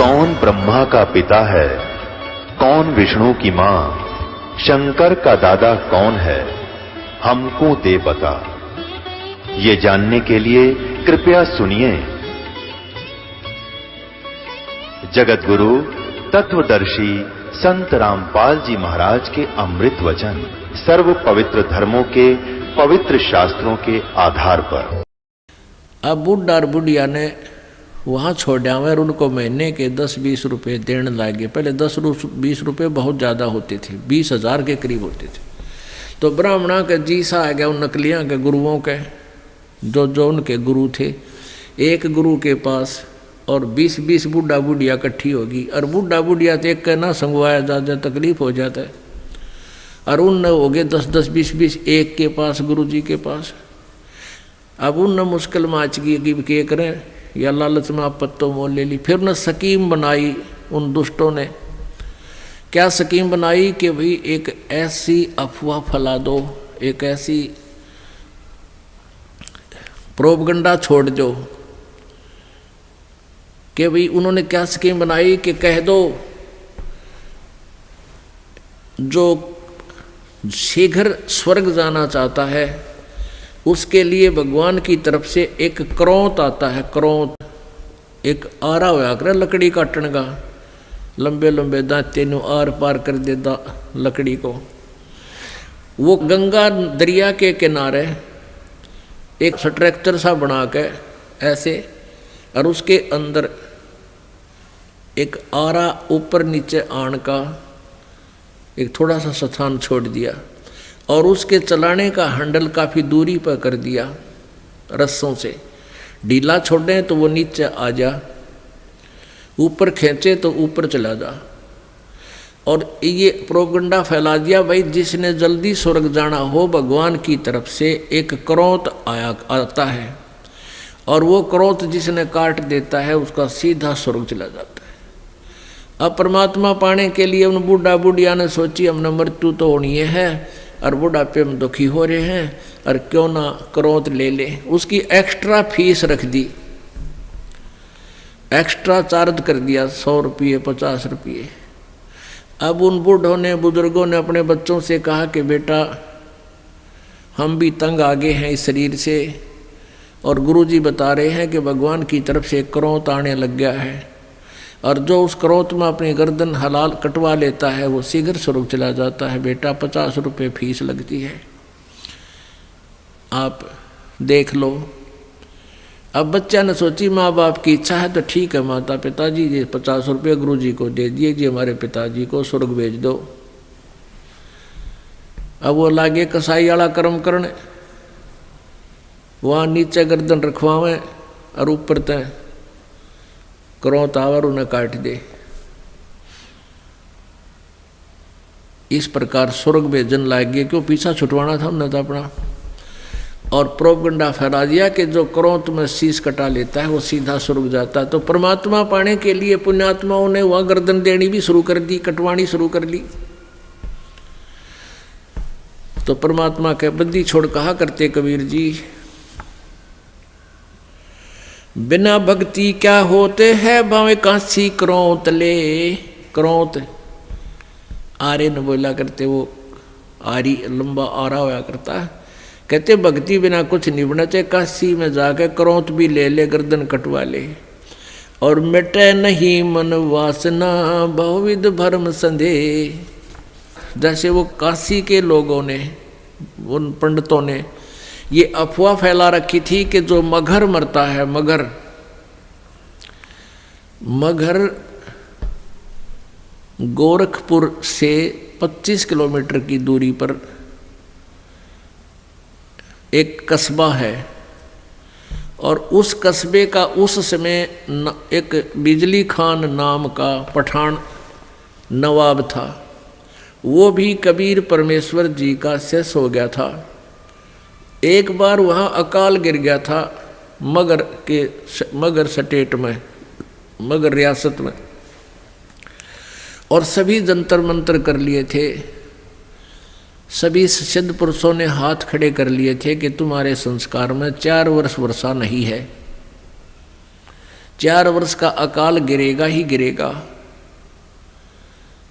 कौन ब्रह्मा का पिता है, कौन विष्णु की मां, शंकर का दादा कौन है, हमको दे बता। ये जानने के लिए कृपया सुनिए। जगत गुरु तत्वदर्शी संत रामपाल जी महाराज के अमृत वचन सर्व पवित्र धर्मों के पवित्र शास्त्रों के आधार पर। अब बुढ़ा और बुढ़िया ने वहाँ छोड़ा और उनको महीने के 10-20 रुपये देने लगे। पहले 10-20 रुपये बहुत ज़्यादा होते थे, 20,000 के करीब होते थे। तो ब्राह्मणा के जीसा आ गया उन नकलियाँ के गुरुओं के, जो उनके गुरु थे। एक गुरु के पास और 20-20 बूढ़ा बुढ़िया इकट्ठी होगी, और बूढ़ा बुढ़िया तो एक का ना संगवाया ज़्यादा तकलीफ हो जाता है। और उन हो गए 10-10, 20-20 एक के पास, गुरु जी के पास। अब उन मुश्किल में आच गई कि क्या करें, या लालच में आप पत्तों मोल ले ली। फिर न स्कीम बनाई उन दुष्टों ने। क्या स्कीम बनाई कि भाई एक ऐसी अफवाह फैला दो, एक ऐसी प्रोपगंडा छोड़ दो कि भाई उन्होंने क्या स्कीम बनाई कि कह दो जो शीघ्र स्वर्ग जाना चाहता है उसके लिए भगवान की तरफ से एक क्रोंत आता है। क्रोंत एक आरा होया करे लकड़ी काटने का, लंबे लंबे दांते नु आर पार कर देता लकड़ी को। वो गंगा दरिया के किनारे एक स्ट्रक्चर सा बना के ऐसे, और उसके अंदर एक आरा ऊपर नीचे आन का एक थोड़ा सा स्थान छोड़ दिया, और उसके चलाने का हैंडल काफ़ी दूरी पर कर दिया रस्सों से। ढीला छोड़े तो वो नीचे आ जा, ऊपर खींचे तो ऊपर चला जा। और ये प्रोपगंडा फैला दिया भाई जिसने जल्दी स्वर्ग जाना हो भगवान की तरफ से एक क्रोंत आता है, और वो क्रोंत जिसने काट देता है उसका सीधा स्वर्ग चला जाता है। अब परमात्मा पाने के लिए उन बूढ़ा बुढ़िया ने सोची हमने मृत्यु तो होनी है और बुढ़ापे में दुखी हो रहे हैं, और क्यों ना क्रोंत ले ले। उसकी एक्स्ट्रा फीस रख दी, एक्स्ट्रा चार्ज कर दिया 100 रुपये 50 रुपये। अब उन बूढ़ों ने बुजुर्गों ने अपने बच्चों से कहा कि बेटा हम भी तंग आ गए हैं इस शरीर से, और गुरुजी बता रहे हैं कि भगवान की तरफ से क्रोंत आने लग गया है, और जो उस क्रोंत में अपनी गर्दन हलाल कटवा लेता है वो शीघ्र स्वर्ग चला जाता है। बेटा 50 रुपये फीस लगती है, आप देख लो। अब बच्चा ने सोची माँ बाप की इच्छा है तो ठीक है माता पिताजी, ये 50 रुपये गुरु जी को दे दिए, जी हमारे पिताजी को स्वर्ग भेज दो। अब वो लागे कसाई वाला कर्म करने, वहाँ नीचे गर्दन रखवावें और ऊपर तय क्रोंत आवर उन्हें काट दे। इस प्रकार स्वर्ग भेजन लाग गए, क्यों पीछा छुटवाना था उन्हें तो अपना। और प्रोपगंडा फैला दिया कि जो क्रोंत में शीश कटा लेता है वो सीधा स्वर्ग जाता है। तो परमात्मा पाने के लिए पुण्यात्माओं ने वहाँ गर्दन देनी भी शुरू कर दी, कटवानी शुरू कर ली। तो परमात्मा के बद्दी छोड़ कहा करते कबीर जी, बिना भक्ति क्या होते हैं भावे कांसी क्रोंत ले। क्रोंत आरे न बोला करते, वो आरी लंबा आरा होया करता है। कहते भक्ति बिना कुछ नहीं बना, चाहे काशी में जाकर क्रोंत भी ले ले, गर्दन कटवा ले। और मिटे नहीं मन वासना बहुविध भरम संदेह। जैसे वो काशी के लोगों ने, उन पंडितों ने ये अफवाह फैला रखी थी कि जो मगर मरता है, मगर गोरखपुर से 25 किलोमीटर की दूरी पर एक कस्बा है, और उस कस्बे का उस समय एक बिजली खान नाम का पठान नवाब था। वो भी कबीर परमेश्वर जी का शिष्य हो गया था। एक बार वहाँ अकाल गिर गया था मगर स्टेट में, मगर रियासत में, और सभी जंतर मंतर कर लिए थे। सभी सिद्ध पुरुषों ने हाथ खड़े कर लिए थे कि तुम्हारे संस्कार में 4 वर्ष वर्षा नहीं है। 4 वर्ष का अकाल गिरेगा ही गिरेगा।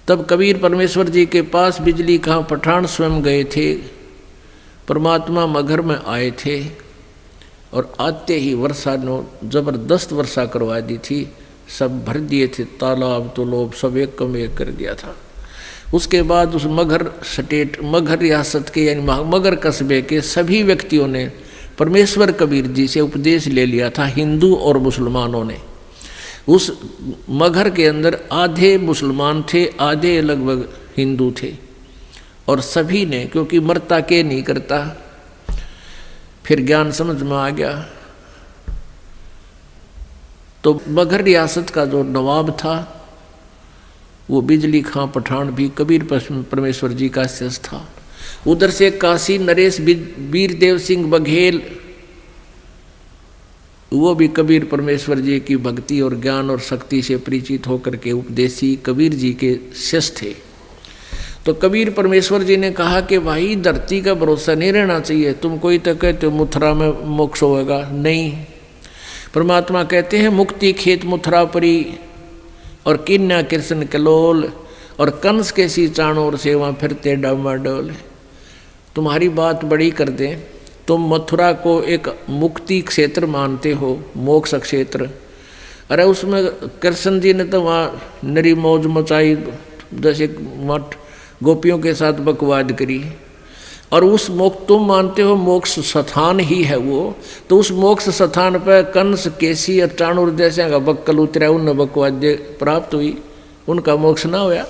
तब कबीर परमेश्वर जी के पास बिजली खां पठान स्वयं गए थे। परमात्मा मगर में आए थे और आते ही वर्षा ने जबरदस्त वर्षा करवा दी थी। सब भर दिए थे, तालाब तालाब सब एक कम एक कर दिया था। उसके बाद उस मगर स्टेट, मगर रियासत के यानी मगर कस्बे के सभी व्यक्तियों ने परमेश्वर कबीर जी से उपदेश ले लिया था। हिंदू और मुसलमानों ने, उस मगर के अंदर आधे मुसलमान थे, आधे लगभग हिंदू थे, और सभी ने, क्योंकि मरता के नहीं करता, फिर ज्ञान समझ में आ गया। तो मगर रियासत का जो नवाब था वो बिजली खां पठान भी कबीर परमेश्वर जी का शिष्य था। उधर से काशी नरेश वीरदेव सिंह बघेल, वो भी कबीर परमेश्वर जी की भक्ति और ज्ञान और शक्ति से परिचित होकर के उपदेशी कबीर जी के शिष्य थे। तो कबीर परमेश्वर जी ने कहा कि भाई धरती का भरोसा नहीं रहना चाहिए। तुम कोई तो कहते हो मथुरा में मोक्ष होगा, नहीं। परमात्मा कहते हैं मुक्ति खेत मथुरा परी और किन्या कृष्ण कलोल और कंस के सी चाणोर सेवा फिरते डामाडोल। तुम्हारी बात बड़ी कर दें, तुम मथुरा को एक मुक्ति क्षेत्र मानते हो, मोक्ष क्षेत्र। अरे उसमें कृष्ण जी ने तो वहाँ नरी मौज मचाई, जैसे मठ गोपियों के साथ बकवाद करी, और उस मोक्ष तुम मानते हो मोक्ष स्थान ही है वो। तो उस मोक्ष स्थान पर कंस केसी और चाणूर जैसे का बक्कल उतरा, उन बकवाद प्राप्त हुई, उनका मोक्ष ना होया।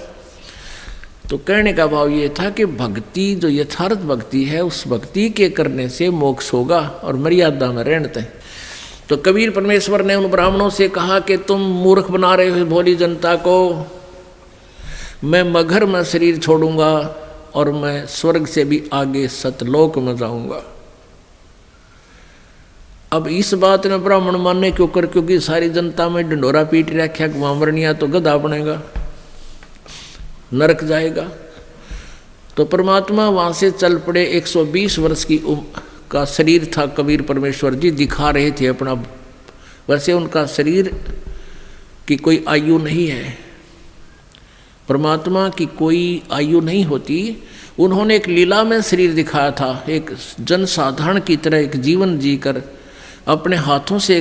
तो कहने का भाव ये था कि भक्ति जो यथार्थ भक्ति है, उस भक्ति के करने से मोक्ष होगा और मर्यादा में रहते हैं। तो कबीर परमेश्वर ने उन ब्राह्मणों से कहा कि तुम मूर्ख बना रहे हो भोली जनता को, मैं मगर में शरीर छोड़ूंगा और मैं स्वर्ग से भी आगे सतलोक में जाऊंगा। अब इस बात ने ब्राह्मण मानने क्यों कर, क्योंकि सारी जनता में ढंडोरा पीट रखा कि वहां मरनिया तो गधा बनेगा, नरक जाएगा। तो परमात्मा वहां से चल पड़े। 120 वर्ष की का शरीर था कबीर परमेश्वर जी, दिखा रहे थे अपना। वैसे उनका शरीर की कोई आयु नहीं है, परमात्मा की कोई आयु नहीं होती। उन्होंने एक लीला में शरीर दिखाया था, एक जनसाधारण की तरह एक जीवन जीकर अपने हाथों से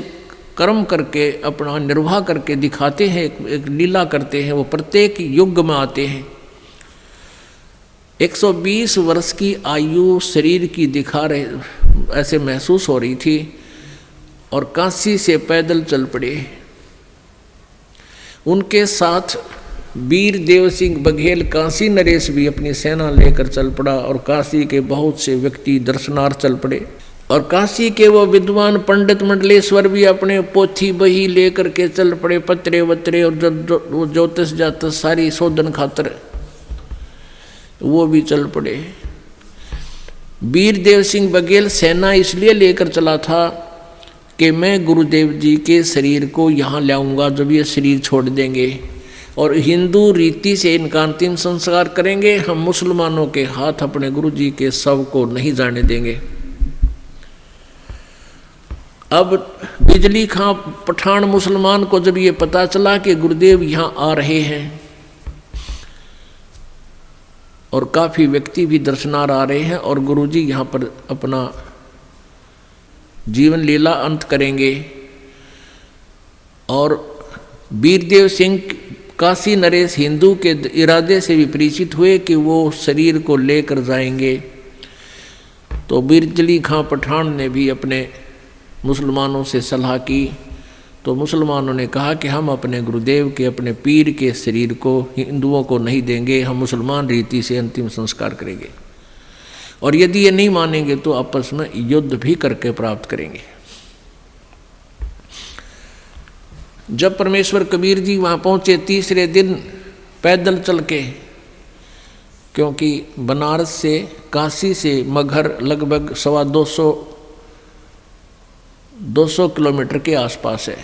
कर्म करके अपना निर्वाह करके दिखाते हैं, एक लीला करते हैं। वो प्रत्येक युग में आते हैं। 120 वर्ष की आयु शरीर की दिखा रहे, ऐसे महसूस हो रही थी, और काशी से पैदल चल पड़े। उनके साथ वीरदेव सिंह बघेल काशी नरेश भी अपनी सेना लेकर चल पड़ा, और काशी के बहुत से व्यक्ति दर्शनार्थ चल पड़े। और काशी के वो विद्वान पंडित मंडलेश्वर भी अपने पोथी बही लेकर के चल पड़े, पत्रे वत्रे और ज्योतिष जातस सारी शोधन खातर वो भी चल पड़े। वीरदेव सिंह बघेल सेना इसलिए लेकर चला था कि मैं गुरुदेव जी के शरीर को यहाँ लाऊंगा जब ये शरीर छोड़ देंगे, और हिंदू रीति से इनका अंतिम संस्कार करेंगे। हम मुसलमानों के हाथ अपने गुरु जी के शव को नहीं जाने देंगे। अब बिजली खां पठान मुसलमान को जब ये पता चला कि गुरुदेव यहाँ आ रहे हैं और काफी व्यक्ति भी दर्शनार्थ आ रहे हैं और गुरुजी यहाँ पर अपना जीवन लीला अंत करेंगे, और वीरदेव सिंह काशी नरेश हिंदू के इरादे से भी परिचित हुए कि वो शरीर को लेकर जाएंगे। तो बिजली खां पठान ने भी अपने मुसलमानों से सलाह की। तो मुसलमानों ने कहा कि हम अपने गुरुदेव के, अपने पीर के शरीर को हिंदुओं को नहीं देंगे, हम मुसलमान रीति से अंतिम संस्कार करेंगे, और यदि ये नहीं मानेंगे तो आपस में युद्ध भी करके प्राप्त करेंगे। जब परमेश्वर कबीर जी वहाँ पहुँचे तीसरे दिन पैदल चल के, क्योंकि बनारस से काशी से मगहर लगभग 200 किलोमीटर के आसपास है।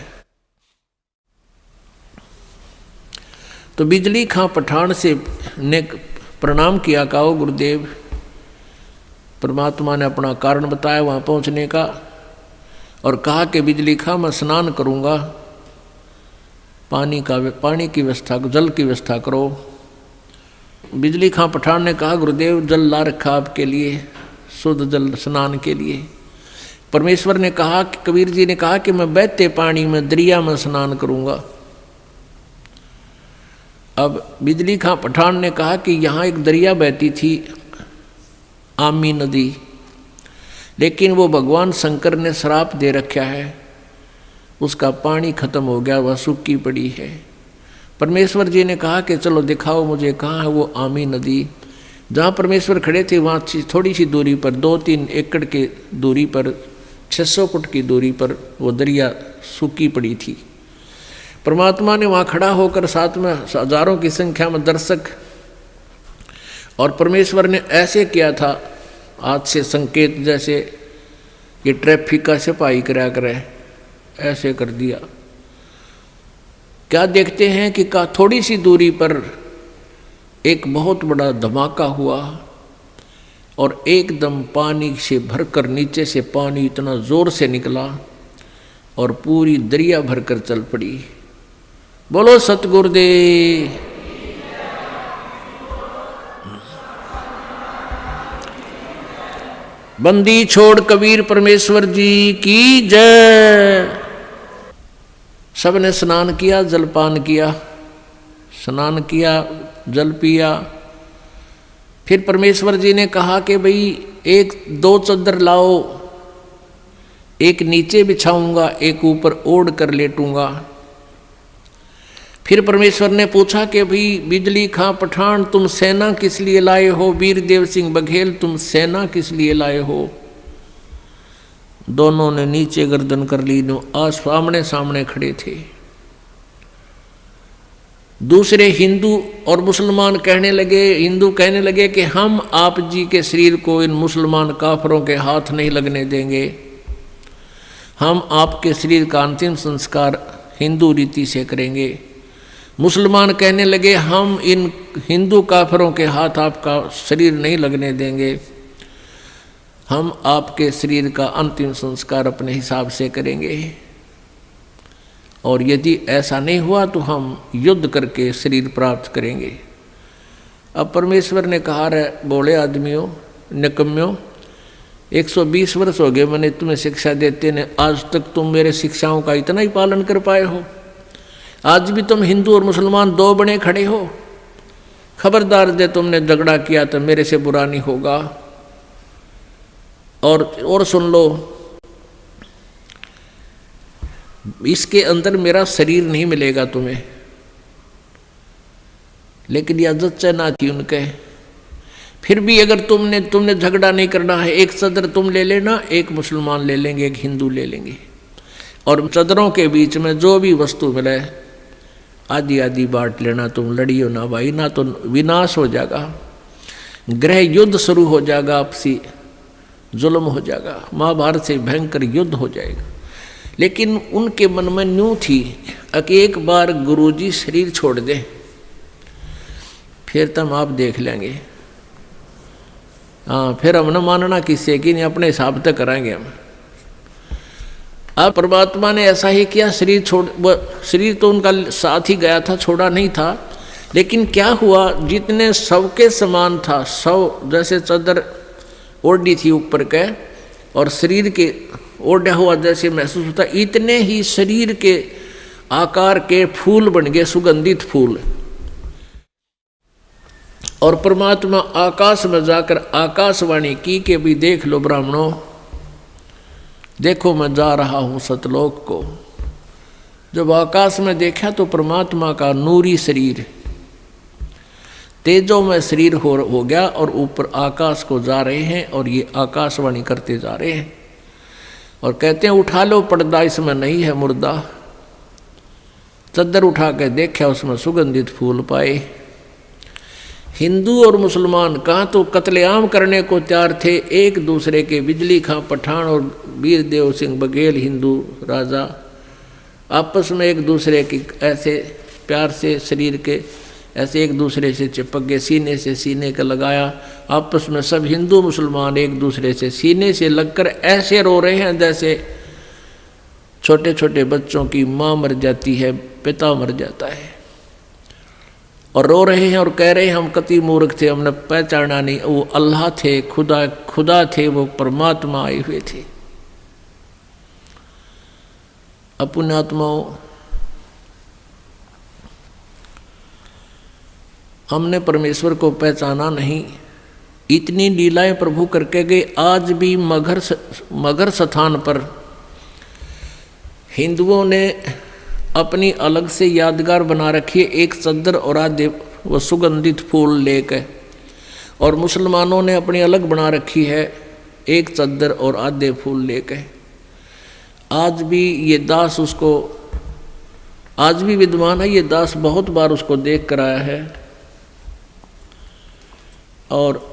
तो बिजली खां पठान से ने प्रणाम किया, कहा गुरुदेव। परमात्मा ने अपना कारण बताया वहाँ पहुँचने का, और कहा कि बिजली खां मैं स्नान करूँगा पानी की व्यवस्था, जल की व्यवस्था करो। बिजली खां पठान ने कहा गुरुदेव जल ला रखा आपके लिए, शुद्ध जल स्नान के लिए। परमेश्वर ने कहा, कबीर जी ने कहा कि मैं बहते पानी में दरिया में स्नान करूंगा। अब बिजली खां पठान ने कहा कि यहाँ एक दरिया बहती थी, आमी नदी, लेकिन वो भगवान शंकर ने श्राप दे रखा है, उसका पानी खत्म हो गया, वह सूखी पड़ी है। परमेश्वर जी ने कहा कि चलो दिखाओ मुझे कहाँ है वो आमी नदी। जहाँ परमेश्वर खड़े थे वहाँ थोड़ी सी दूरी पर, 2-3 एकड़ के दूरी पर, 600 फुट की दूरी पर वो दरिया सूखी पड़ी थी। परमात्मा ने वहाँ खड़ा होकर साथ में हजारों की संख्या में दर्शक, और परमेश्वर ने ऐसे किया था हाथ से संकेत, जैसे ये ट्रैफिक का सिपाही करा करे, ऐसे कर दिया। क्या देखते हैं कि थोड़ी सी दूरी पर एक बहुत बड़ा धमाका हुआ और एकदम पानी से भरकर नीचे से पानी इतना जोर से निकला और पूरी दरिया भरकर चल पड़ी। बोलो सतगुरुदेव। बंदी छोड़ कबीर परमेश्वर जी की जय। सबने स्नान किया, जलपान किया, स्नान किया, जल पिया। फिर परमेश्वर जी ने कहा कि भाई 1-2 चद्दर लाओ, एक नीचे बिछाऊंगा, एक ऊपर ओढ़ कर लेटूंगा। फिर परमेश्वर ने पूछा कि भाई बिजली खां पठान तुम सेना किस लिए लाए हो, वीर देव सिंह बघेल तुम सेना किस लिए लाए हो। दोनों ने नीचे गर्दन कर ली, आज सामने सामने खड़े थे। दूसरे हिंदू और मुसलमान कहने लगे, हिंदू कहने लगे कि हम आप जी के शरीर को इन मुसलमान काफरों के हाथ नहीं लगने देंगे, हम आपके शरीर का अंतिम संस्कार हिंदू रीति से करेंगे। मुसलमान कहने लगे हम इन हिंदू काफरों के हाथ आपका शरीर नहीं लगने देंगे, हम आपके शरीर का अंतिम संस्कार अपने हिसाब से करेंगे, और यदि ऐसा नहीं हुआ तो हम युद्ध करके शरीर प्राप्त करेंगे। अब परमेश्वर ने कहा, रे बोले आदमियों, निकम्यों, 120 वर्ष हो गए मैंने तुम्हें शिक्षा देते ने, आज तक तुम मेरे शिक्षाओं का इतना ही पालन कर पाए हो। आज भी तुम हिंदू और मुसलमान 2 बने खड़े हो। खबरदार दे तुमने झगड़ा किया तो मेरे से बुरा नहीं होगा। और सुन लो, इसके अंदर मेरा शरीर नहीं मिलेगा तुम्हें, लेकिन यह जच्चा ना की उनके। फिर भी अगर तुमने झगड़ा नहीं करना है, एक चदर तुम ले लेना, एक मुसलमान ले लेंगे, एक हिंदू ले लेंगे, और चदरों के बीच में जो भी वस्तु मिले आधी आधी बांट लेना। तुम लड़ियो ना भाई, ना तो विनाश हो जाएगा, गृह युद्ध शुरू हो जाएगा, आपसी जुल्म हो जाएगा, महाभारत से भयंकर युद्ध हो जाएगा। लेकिन उनके मन में न्यू थी कि एक बार गुरुजी शरीर छोड़ दें, फिर तुम आप देख लेंगे। हाँ, फिर हम न मानना किससे कि नहीं, अपने हिसाब तक कराएंगे हम। अब परमात्मा ने ऐसा ही किया, शरीर तो उनका साथ ही गया था, छोड़ा नहीं था। लेकिन क्या हुआ, जितने सबके समान था, सब जैसे चादर ओढ़ी थी ऊपर के और शरीर के ओढ़ा हुआ जैसे महसूस होता, इतने ही शरीर के आकार के फूल बन गए, सुगंधित फूल। और परमात्मा आकाश में जाकर आकाशवाणी की कि भी देख लो ब्राह्मणों, देखो मैं जा रहा हूँ सतलोक को। जब आकाश में देखा तो परमात्मा का नूरी शरीर तेजों में शरीर हो गया और ऊपर आकाश को जा रहे हैं, और ये आकाशवाणी करते जा रहे हैं और कहते हैं उठा लो पर्दा, इसमें नहीं है मुर्दा। चद्दर उठा के देखा, उसमें सुगंधित फूल पाए। हिंदू और मुसलमान कहाँ तो कत्लेआम करने को तैयार थे एक दूसरे के। बिजली खां पठान और वीर देव सिंह बघेल हिंदू राजा आपस में एक दूसरे की ऐसे प्यार से शरीर के ऐसे एक दूसरे से चिपक गए, सीने से सीने का लगाया। आपस में सब हिंदू मुसलमान एक दूसरे से सीने से लगकर ऐसे रो रहे हैं जैसे छोटे छोटे बच्चों की माँ मर जाती है, पिता मर जाता है, और रो रहे हैं और कह रहे हैं हम कति मूर्ख थे, हमने पहचाना नहीं, वो अल्लाह थे, खुदा थे, वो परमात्मा आए हुए थे। अपुण्यात्माओं, हमने परमेश्वर को पहचाना नहीं, इतनी लीलाएं प्रभु करके गए। आज भी मगर स्थान पर हिंदुओं ने अपनी अलग से यादगार बना रखी है, एक चद्दर और आधे वो सुगंधित फूल लेकर, और मुसलमानों ने अपनी अलग बना रखी है, एक चद्दर और आधे फूल लेकर। आज भी ये दास उसको, आज भी विद्वान है ये दास, बहुत बार उसको देख कर आया है, और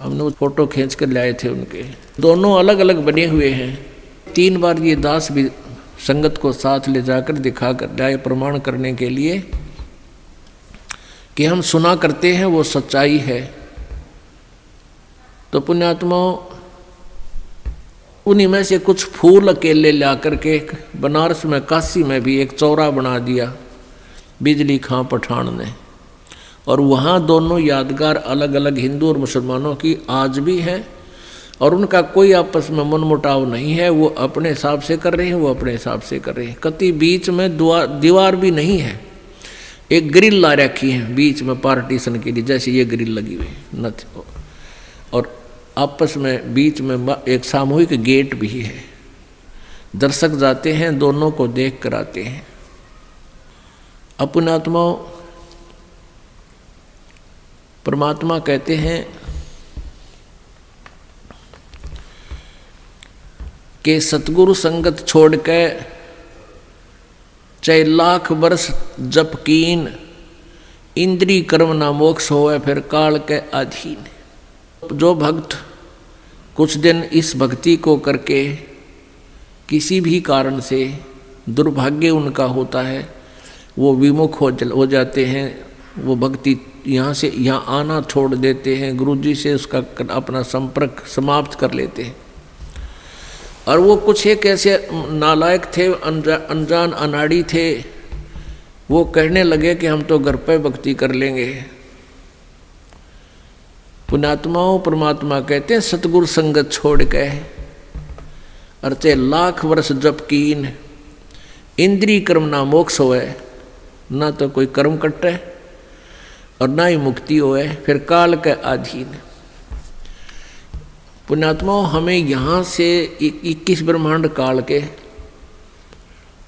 हमने वो फोटो खींच कर लाए थे उनके, दोनों अलग अलग बने हुए हैं। 3 बार ये दास भी संगत को साथ ले जाकर दिखा कर लाए, प्रमाण करने के लिए कि हम सुना करते हैं वो सच्चाई है। तो पुण्यात्माओं, उन्हीं में से कुछ फूल अकेले ला करके बनारस में, काशी में भी एक चौरा बना दिया बिजली खां पठान ने, और वहाँ दोनों यादगार अलग अलग हिंदू और मुसलमानों की आज भी हैं, और उनका कोई आपस में मनमुटाव नहीं है। वो अपने हिसाब से कर रहे हैं, वो अपने हिसाब से कर रहे हैं। कति बीच में दीवार भी नहीं है, एक ग्रिल ला रखी है बीच में पार्टीशन के लिए, जैसे ये ग्रिल लगी हुई न, और आपस में बीच में एक सामूहिक गेट भी है। दर्शक जाते हैं, दोनों को देख कर आते हैं। अपुण्यात्माओं, परमात्मा कहते हैं कि सतगुरु संगत छोड़ के चाहे लाख वर्ष जप कीन, इंद्री कर्म ना मोक्ष होए फिर काल के अधीन। जो भक्त कुछ दिन इस भक्ति को करके किसी भी कारण से दुर्भाग्य उनका होता है, वो विमुख हो जाते हैं, वो भक्ति यहाँ से यहाँ आना छोड़ देते हैं, गुरुजी से उसका अपना संपर्क समाप्त कर लेते हैं। और वो कुछ एक ऐसे नालायक थे, अनजान अनाड़ी थे, वो कहने लगे कि हम तो घर पे भक्ति कर लेंगे। पुण्यात्माओं, परमात्मा कहते हैं सतगुरु संगत छोड़ के अर्चे लाख वर्ष जप कीन, इंद्री कर्म ना मोक्ष होए, ना तो कोई कर्म कटे और ना ही मुक्ति होए, फिर काल के अधीन। पुण्यात्माओं, हमें यहाँ से 21 ब्रह्मांड काल के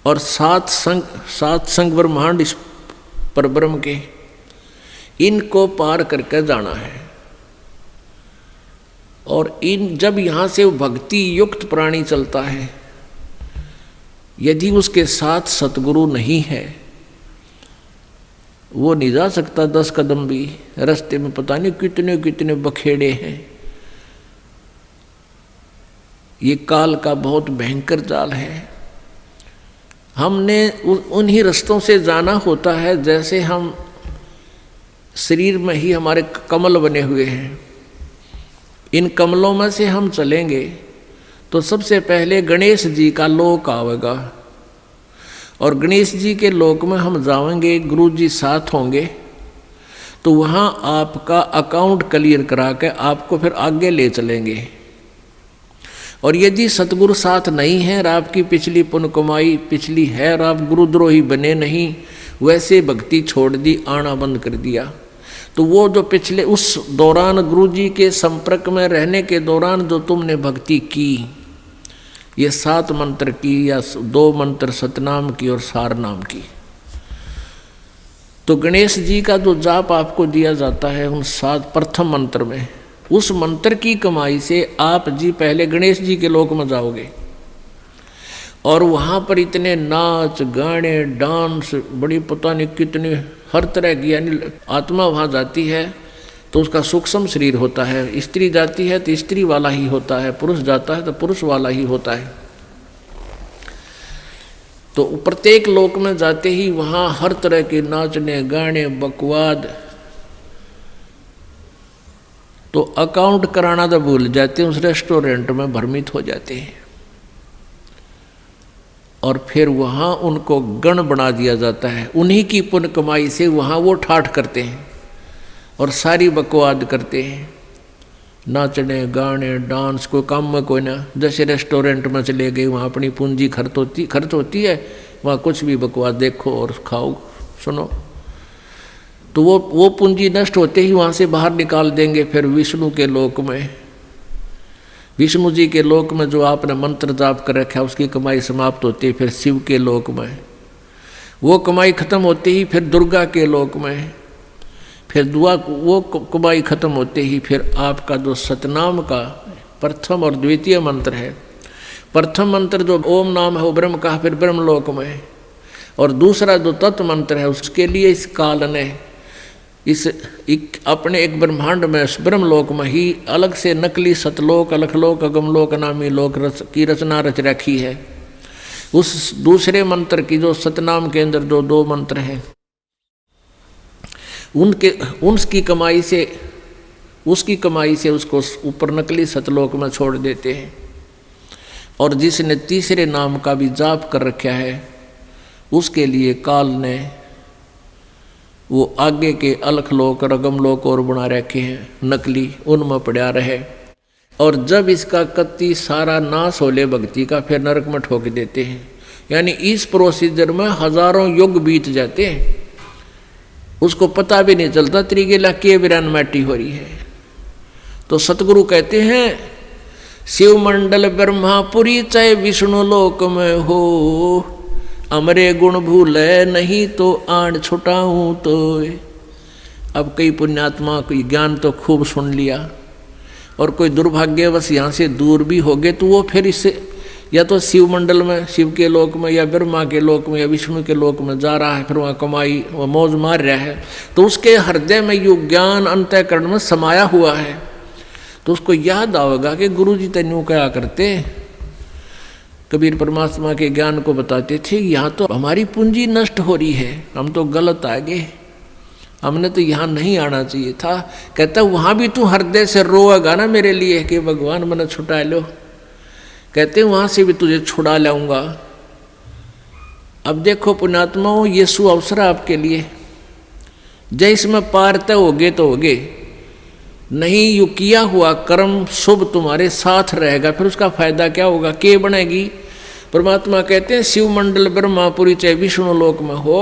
और 7 संग ब्रह्मांड इस परब्रह्म के, इनको पार करके जाना है। और जब यहाँ से भक्ति युक्त प्राणी चलता है, यदि उसके साथ सतगुरु नहीं है, वो नहीं जा सकता 10 कदम भी। रास्ते में पता नहीं कितने कितने बखेड़े हैं। ये काल का बहुत भयंकर जाल है। हमने उन्हीं रास्तों से जाना होता है, जैसे हम शरीर में ही हमारे कमल बने हुए हैं, इन कमलों में से हम चलेंगे तो सबसे पहले गणेश जी का लोक आवेगा, और गणेश जी के लोक में हम जाएंगे, गुरु जी साथ होंगे, तो वहाँ आपका अकाउंट क्लियर करा के आपको फिर आगे ले चलेंगे। और यदि सतगुरु साथ नहीं है और आपकी पिछली पुण्य कमाई पिछली है और आप गुरुद्रोही बने नहीं, वैसे भक्ति छोड़ दी, आना बंद कर दिया, तो वो जो पिछले उस दौरान गुरु जी के संपर्क में रहने के दौरान जो तुमने भक्ति की, ये 7 मंत्र की या 2 मंत्र सतनाम की और सार नाम की, तो गणेश जी का जो जाप आपको दिया जाता है उन 7 प्रथम मंत्र में, उस मंत्र की कमाई से आप जी पहले गणेश जी के लोक में जाओगे। और वहाँ पर इतने नाच गाने डांस, बड़ी पता नहीं कितने हर तरह की, यानी आत्मा वहाँ जाती है तो उसका सूक्ष्म शरीर होता है, स्त्री जाती है तो स्त्री वाला ही होता है, पुरुष जाता है तो पुरुष वाला ही होता है। तो प्रत्येक लोक में जाते ही वहाँ हर तरह के नाचने गाने बकवाद, तो अकाउंट कराना तो भूल जाते हैं, उस रेस्टोरेंट में भ्रमित हो जाते हैं। और फिर वहाँ उनको गण बना दिया जाता है। उन्हीं की पुण्य कमाई से वहाँ वो ठाठ करते हैं और सारी बकवाद करते हैं, नाचने गाने डांस, कोई काम में कोई ना। जैसे रेस्टोरेंट में चले गए, वहाँ अपनी पूंजी खर्च होती है, वहाँ कुछ भी बकवाद देखो और खाओ सुनो, तो वो पूंजी नष्ट होते ही वहाँ से बाहर निकाल देंगे। फिर विष्णु के लोक में, विष्णु जी के लोक में जो आपने मंत्र जाप कर रखा है उसकी कमाई समाप्त होती है। फिर शिव के लोक में वो कमाई खत्म होते ही फिर दुर्गा के लोक में, फिर वो कमाई खत्म होते ही फिर आपका जो सतनाम का प्रथम और द्वितीय मंत्र है, प्रथम मंत्र जो ओम नाम है वो ब्रह्म का, फिर ब्रह्म लोक में, और दूसरा जो तत्व मंत्र है उसके लिए इस काल ने अपने एक ब्रह्मांड में ब्रह्मलोक में ही अलग से नकली सतलोक, अलखलोक, अगमलोक नामी लोक की रचना रच रखी है। उस दूसरे मंत्र की जो सतनाम के अंदर जो 2 मंत्र हैं उसकी कमाई से उसको ऊपर नकली सतलोक में छोड़ देते हैं। और जिसने तीसरे नाम का भी जाप कर रखा है उसके लिए काल ने वो आगे के अलखलोक और अगमलोक और बना रखे हैं नकली, उनमें पड़ा रहे। और जब इसका कत्ती सारा नाश होले भक्ति का, फिर नरक में ठोक देते हैं। यानी इस प्रोसीजर में हजारों युग बीत जाते हैं, उसको पता भी नहीं चलता त्रिगेला के विरान माटी हो रही है। तो सतगुरु कहते हैं शिव मंडल ब्रह्मापुरी चाहे विष्णु लोक में हो, अमरे गुण भूले नहीं तो आड़ छुटाऊं तो। अब कई पुण्यात्मा कोई ज्ञान तो खूब सुन लिया और कोई दुर्भाग्यवश यहाँ से दूर भी हो गए, तो वो फिर इससे या तो शिव मंडल में, शिव के लोक में, या ब्रह्मा के लोक में, या विष्णु के लोक में जा रहा है, फिर वहाँ कमाई वह मौज मार रहा है। तो उसके हृदय में यो ज्ञान अंतःकरण में समाया हुआ है, तो उसको याद आएगा कि गुरु जी तेनू क्या करते। कबीर परमात्मा के ज्ञान को बताते थे, यहाँ तो हमारी पूंजी नष्ट हो रही है, हम तो गलत आ गए, हमने तो यहाँ नहीं आना चाहिए था। कहता वहाँ भी तू हृदय से रोएगा ना मेरे लिए कि भगवान मैंने छुटा लो, कहते वहाँ से भी तुझे छुड़ा लाऊंगा। अब देखो पुण्यात्माओं, ये सु अवसर आपके लिए, जय इसमें पार तय होगे तो होगे, नहीं यू किया हुआ कर्म शुभ तुम्हारे साथ रहेगा, फिर उसका फायदा क्या होगा, के बनेगी। परमात्मा कहते हैं शिव मंडल ब्रह्मापुरी चाहे विष्णु लोक में हो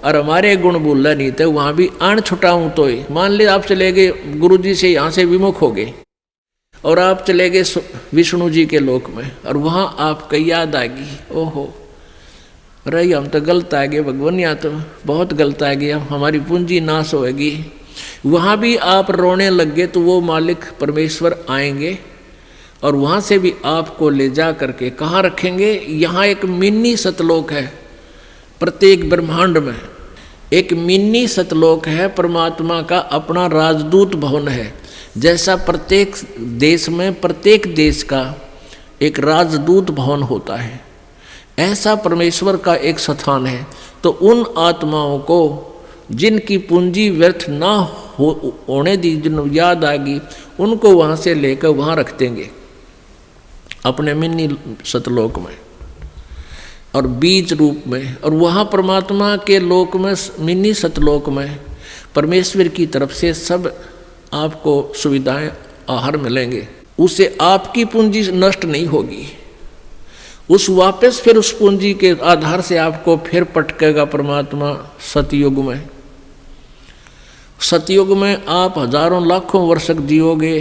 और हमारे गुण भूलना नहीं थे, वहाँ भी आण छुटाऊँ तो ही। मान ले आप चले गए गुरु जी से, यहाँ से विमुख हो गए और आप चले गए विष्णु जी के लोक में, और वहाँ आपको याद आएगी, ओहो रही हम तो गलत आ गए भगवान, यहाँ तो बहुत गलत आ गया, हमारी पूंजी नाश होएगी। वहाँ भी आप रोने लग गए तो वो मालिक परमेश्वर आएंगे और वहाँ से भी आपको ले जा करके कहाँ रखेंगे। यहाँ एक मिनी सतलोक है, प्रत्येक ब्रह्मांड में एक मिनी सतलोक है, परमात्मा का अपना राजदूत भवन है। जैसा प्रत्येक देश में प्रत्येक देश का एक राजदूत भवन होता है, ऐसा परमेश्वर का एक स्थान है। तो उन आत्माओं को जिनकी पूंजी व्यर्थ ना होने दी, जिन याद आएगी, उनको वहाँ से लेकर वहाँ रख देंगे अपने मिनी सतलोक में और बीज रूप में। और वहाँ परमात्मा के लोक में, मिनी सतलोक में परमेश्वर की तरफ से सब आपको सुविधाएं आहार मिलेंगे, उससे आपकी पूंजी नष्ट नहीं होगी। उस वापस फिर उस पूंजी के आधार से आपको फिर पटकेगा परमात्मा सतयुग में। सतयुग में आप हजारों लाखों वर्ष जियोगे,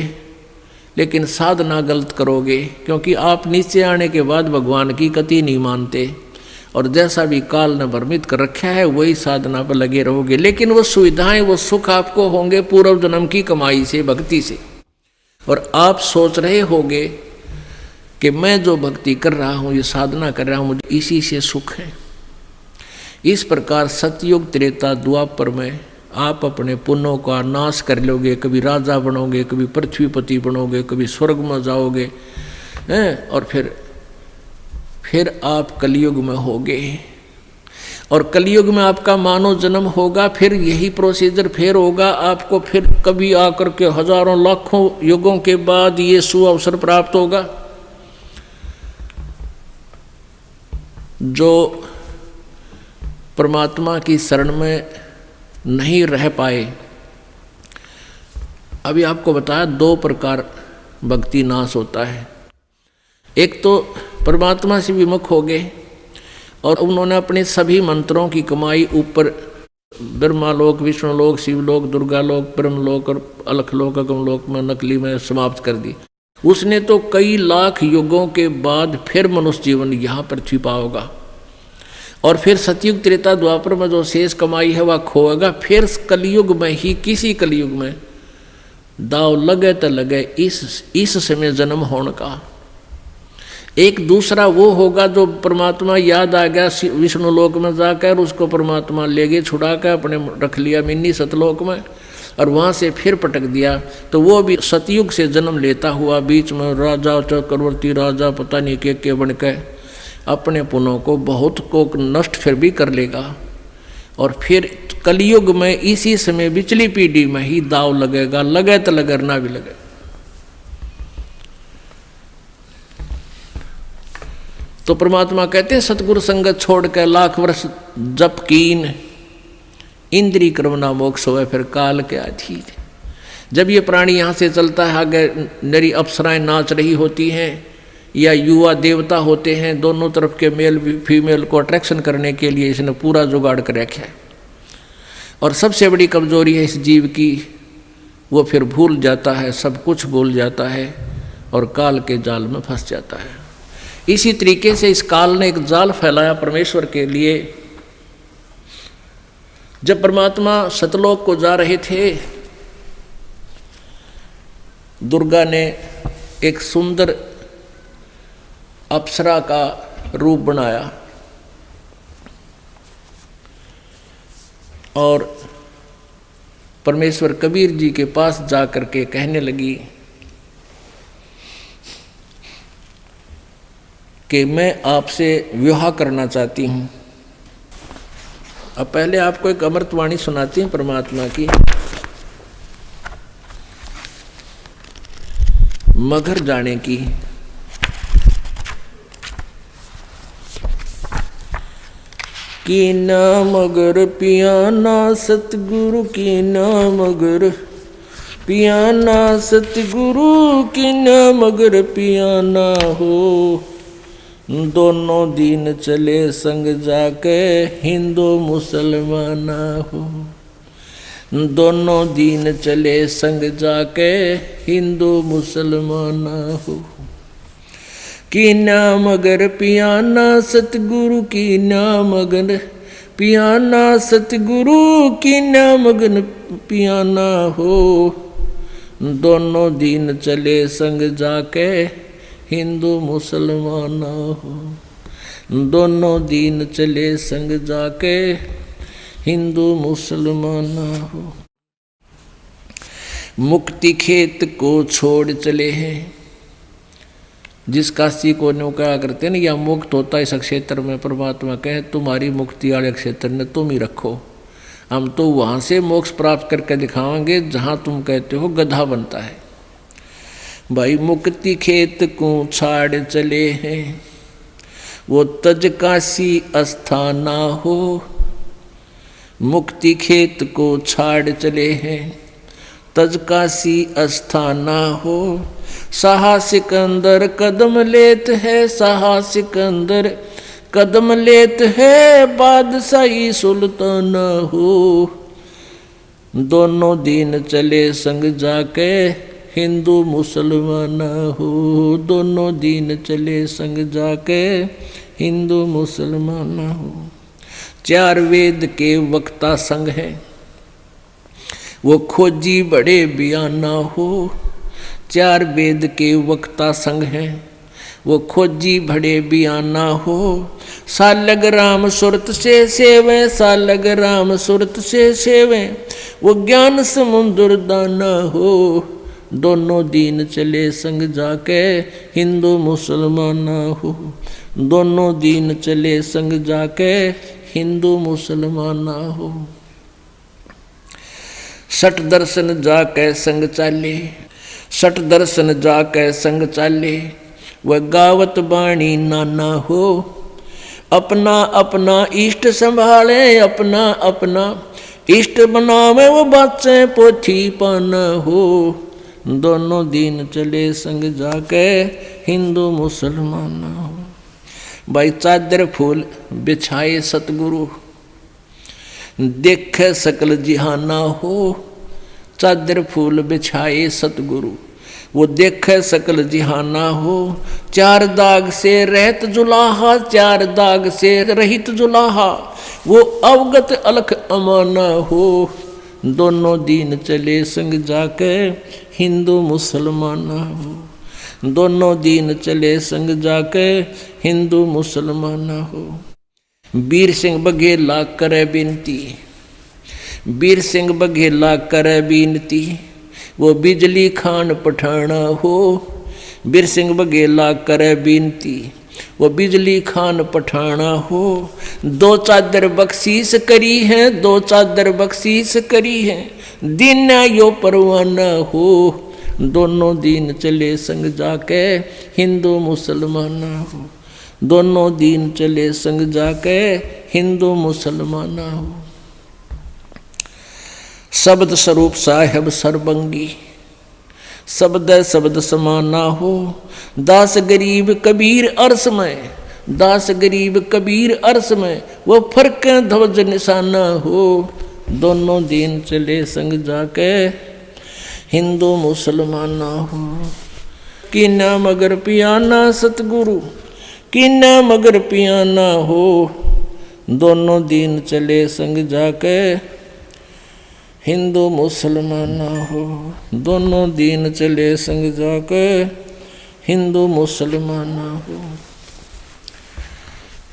लेकिन साधना गलत करोगे, क्योंकि आप नीचे आने के बाद भगवान की कति नहीं मानते और जैसा भी काल ने भ्रमित कर रखा है वही साधना पर लगे रहोगे। लेकिन वो सुविधाएं, वो सुख आपको होंगे पूर्व जन्म की कमाई से, भक्ति से। और आप सोच रहे होगे कि मैं जो भक्ति कर रहा हूँ, ये साधना कर रहा हूँ, मुझे इसी से सुख है। इस प्रकार सतयुग त्रेता द्वापर में आप अपने पुण्यों का नाश कर लोगे, कभी राजा बनोगे, कभी पृथ्वीपति बनोगे, कभी स्वर्ग में जाओगे हैं, और फिर आप कलयुग में होगे। और कलयुग में आपका मानव जन्म होगा, फिर यही प्रोसीजर फिर होगा आपको, फिर कभी आकर के हजारों लाखों युगों के बाद ये सुअवसर प्राप्त होगा। जो परमात्मा की शरण में नहीं रह पाए, अभी आपको बताया 2 प्रकार भक्ति नाश होता है। एक तो परमात्मा से विमुख हो गए और उन्होंने अपने सभी मंत्रों की कमाई ऊपर ब्रह्मालोक, विष्णुलोक, शिवलोक, दुर्गालोक, ब्रह्मलोक और अलखलोक, अगमलोक में, नकली में समाप्त कर दी। उसने तो कई लाख युगों के बाद फिर मनुष्य जीवन यहाँ पृथ्वी पाओगा और फिर सतयुग, त्रेता, द्वापर में जो शेष कमाई है वह खोएगा। फिर कलयुग में ही, किसी कलयुग में दाव लगे तो लगे इस समय जन्म होने का। एक दूसरा वो होगा जो परमात्मा याद आ गया विष्णु लोक में जाकर, उसको परमात्मा ले गए छुड़ा कर, अपने रख लिया मिन्नी सतलोक में और वहाँ से फिर पटक दिया, तो वो भी सतयुग से जन्म लेता हुआ बीच में राजा, चक्रवर्ती राजा, पता नहीं के बन के अपने पुनों को बहुत को नष्ट फिर भी कर लेगा। और फिर कलयुग में इसी समय बिचली पीढ़ी में ही दाव लगेगा, लगे तो लगे ना भी लगे। तो परमात्मा कहते हैं सतगुरु संगत छोड़ कर लाख वर्ष जप कीन, इंद्री क्रमना मोक्ष होवे फिर काल के अधीन। जब ये प्राणी यहाँ से चलता है, आगे नरी अप्सराएं नाच रही होती हैं या युवा देवता होते हैं, दोनों तरफ के मेल फीमेल को अट्रैक्शन करने के लिए इसने पूरा जुगाड़ कर रखा है। और सबसे बड़ी कमजोरी है इस जीव की, वो फिर भूल जाता है, सब कुछ भूल जाता है और काल के जाल में फंस जाता है। इसी तरीके से इस काल ने एक जाल फैलाया परमेश्वर के लिए। जब परमात्मा सतलोक को जा रहे थे, दुर्गा ने एक सुंदर अप्सरा का रूप बनाया और परमेश्वर कबीर जी के पास जाकर के कहने लगी कि मैं आपसे विवाह करना चाहती हूँ। अब पहले आपको एक अमृतवाणी सुनाती हूँ परमात्मा की। मगर जाने की। की ना मगर पियाना सतगुरु की ना मगर पियाना सतगुरु की ना मगर पियाना हो। दोनों दिन चले संग जाके हिंदू मुसलमाना हो। दोनों दिन चले संग जाके हिंदू मुसलमाना हो। की नाम अगर पियाना सतगुरु की नाम अगर पियाना सतगुरु की नाम अगर पियाना हो। दोनों दिन चले संग जाके हिंदू मुसलमाना हो। दोनों दिन चले संग जाके हिंदू मुसलमाना हो। मुक्ति खेत को छोड़ चले हैं। जिस काशी को नौका करते ना या मुक्त होता है इस क्षेत्र में, परमात्मा कहे तुम्हारी मुक्ति वाले क्षेत्र ने तुम ही रखो। हम तो वहाँ से मोक्ष प्राप्त करके दिखाएंगे जहाँ तुम कहते हो गधा बनता है। भाई मुक्ति खेत को छाड़ चले हैं, वो तज काशी अस्थाना हो। मुक्ति खेत को छाड़ चले हैं, तज काशी अस्थाना हो। साहसिक अंदर कदम लेत है, साहसिक अंदर कदम लेत है। बादशाही सुल्ताना हो। दोनों दिन चले संग जाके हिंदू मुसलमाना हो। दोनों दिन चले संग जाके हिंदू मुसलमाना हो। चार वेद के वक्ता संग हैं, वो खोजी बड़े बयाना हो। चार वेद के वक्ता संग हैं, वो खोजी बड़े बयाना हो। सालग राम सुरत से सेवे, सालग राम सुरत से सेवे। वो ज्ञान समुद्र दाना हो। दोनों दिन चले संग जाके हिंदू मुसलमाना हो। दोनों दिन चले संग जाके हिंदू मुसलमाना हो। सठ दर्शन जाके संग चाले, सठ दर्शन जाके संग चाले। वह गावत बाणी नाना हो। अपना अपना इष्ट संभाले, अपना अपना इष्ट बनावे, वो बाचे पोथी पाना हो। दोनों दीन चले संग जाके, हिंदू मुसलमान हो। भाई चादर फूल बिछाए सतगुरु, देखे सकल जिहाना हो। चादर फूल बिछाए सतगुरु, वो देखे सकल जिहाना हो। चार दाग से रहत जुलाहा, चार दाग से रहित जुलाहा, वो अवगत अलख अमाना हो। दोनों दीन चले संग जाके, हिंदू मुसलमान हो। दोनों दीन चले संग जाके, हिंदू मुसलमान हो। वीर सिंह बघेला करे बिनती, वीर सिंह बघेला करे बिनती, वो बिजली खान पठाना हो। वीर सिंह बघेला करे बिनती, वो बिजली खान पठाना हो। दो चादर बख्शीश करी है, दो चादर बख्शीश करी है, दिन यो परवाना हो। दोनों दीन चले संग जाके, हिंदू मुसलमान हो। दोनों दीन चले संग जाके, हिंदू मुसलमान हो। शब्द स्वरूप साहेब सर्वंगी, शब्द शब्द समाना हो। दास गरीब कबीर अरस में, दास गरीब कबीर अरस में, वो फर्क ध्वज निशाना हो। दोनों दीन चले संग जाके, हिंदू मुसलमान हो। कीना मगर पियाना सतगुरु, कीना मगर पियाना हो। दोनों दीन चले संग जाके, हिंदू मुसलमान हो। दोनों दीन चले संग जाके, हिंदू मुसलमान हो।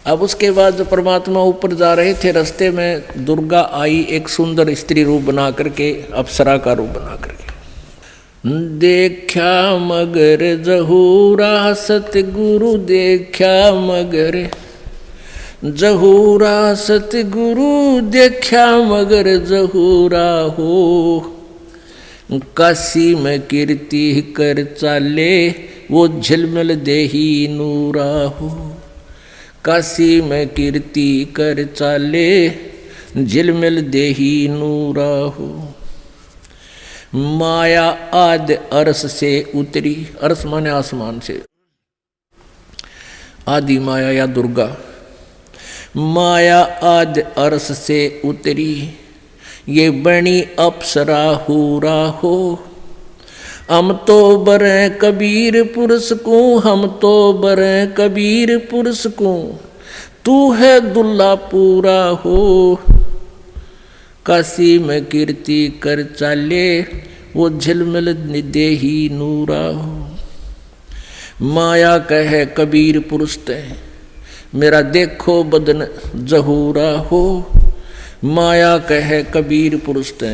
अब उसके बाद जो परमात्मा ऊपर जा रहे थे, रास्ते में दुर्गा आई, एक सुंदर स्त्री रूप बना करके, अप्सरा का रूप बना करके। देखा मगर जहूरा सतगुरु, देखा मगर जहूरा सतगुरु, देखा मगर जहूरा हो। काशी में कीर्ति कर चाले, वो झिलमिल देही नूरा हो। काशी में कीर्ति कर चाले, झिलमिल देही नूरा हो। माया आदि अरस से उतरी, अरस माने आसमान से, आदि माया या दुर्गा। माया आदि अरस से उतरी, ये बनी अप्सरा हूरा हो। हम तो बरे कबीर पुरुष को, हम तो बरे कबीर पुरुष को, तू है दुल्ला पूरा हो। काशी में कीर्ति कर चाले, वो झिलमिल देही नूरा हो। माया कहे कबीर पुरुष ते, मेरा देखो बदन जहूरा हो। माया कहे कबीर पुरुष ते,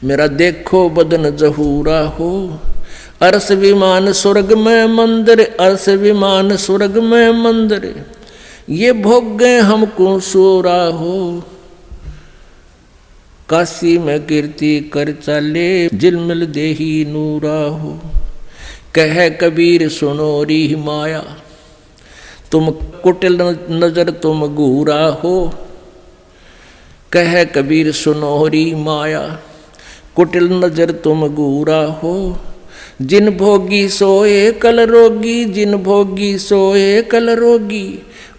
मेरा देखो बदन जहूरा हो। अरस विमान स्वर्ग में मंदिर, अरस विमान स्वर्ग में मंदिर, ये भोग गए हमको सोरा हो। काशी में कीर्ति कर चाले, झिलमिल देही नूरा हो। कहे कबीर सुनो री माया, तुम कुटिल नजर तुम घूरा हो। कहे कबीर सुनो री माया, कुटिल नजर तुम घूरा हो। जिन भोगी सोए कल रोगी, जिन भोगी सोए कल रोगी,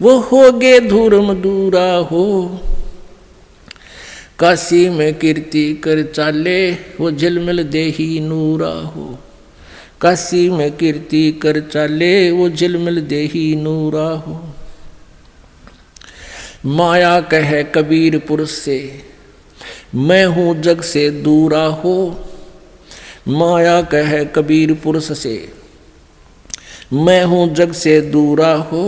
वो होगे धूर्म दूरा हो। काशी में कीर्ति कर चाले, वो झिलमिल देही नूरा हो। काशी में कीर्ति कर चाले, वो झिलमिल देही नूरा हो। माया कहे कबीर पुरुष से, मैं हूँ जग से दूरा हो। माया कहे कबीर पुरुष से, मैं हूँ जग से दूरा हो।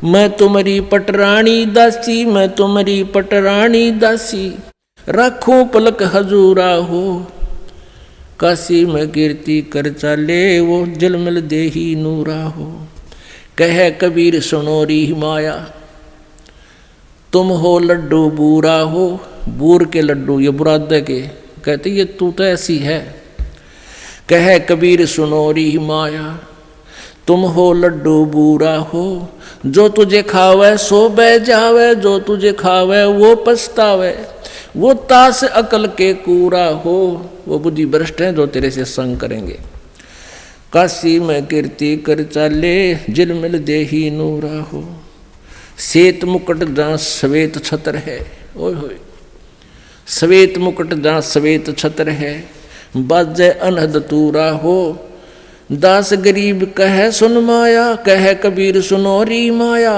मैं तुम्हारी पटरानी दासी, मैं तुम्हारी पटरानी दासी, रखूं पलक हजूरा हो। काशी में कीर्ति कर चाले, वो झिलमिल देही नूरा हो। कहे कबीर सुनो री माया, तुम हो लड्डू बूरा हो। बूर के लड्डू, ये बुरादे के, कहते ये तू तो ऐसी है। कहे कबीर सुनो री माया, तुम हो लड्डू बूरा हो, जो तुझे खावे सो बह जावे, जो तुझे खावे वो पछतावे, वो तास अकल के कूरा हो, वो बुद्धि भ्रष्ट हैं जो तेरे से संग करेंगे। काशी में कीर्ति कर चाले, झिलमिल देही नूरा हो, श्वेत मुकुट जहाँ श्वेत छत्र है, ओए होए श्वेत मुकुट जहाँ श्वेत छत्र है, बाजे अनहद तूरा हो, दास गरीब कहे सुन माया, कहे कबीर सुनो री माया,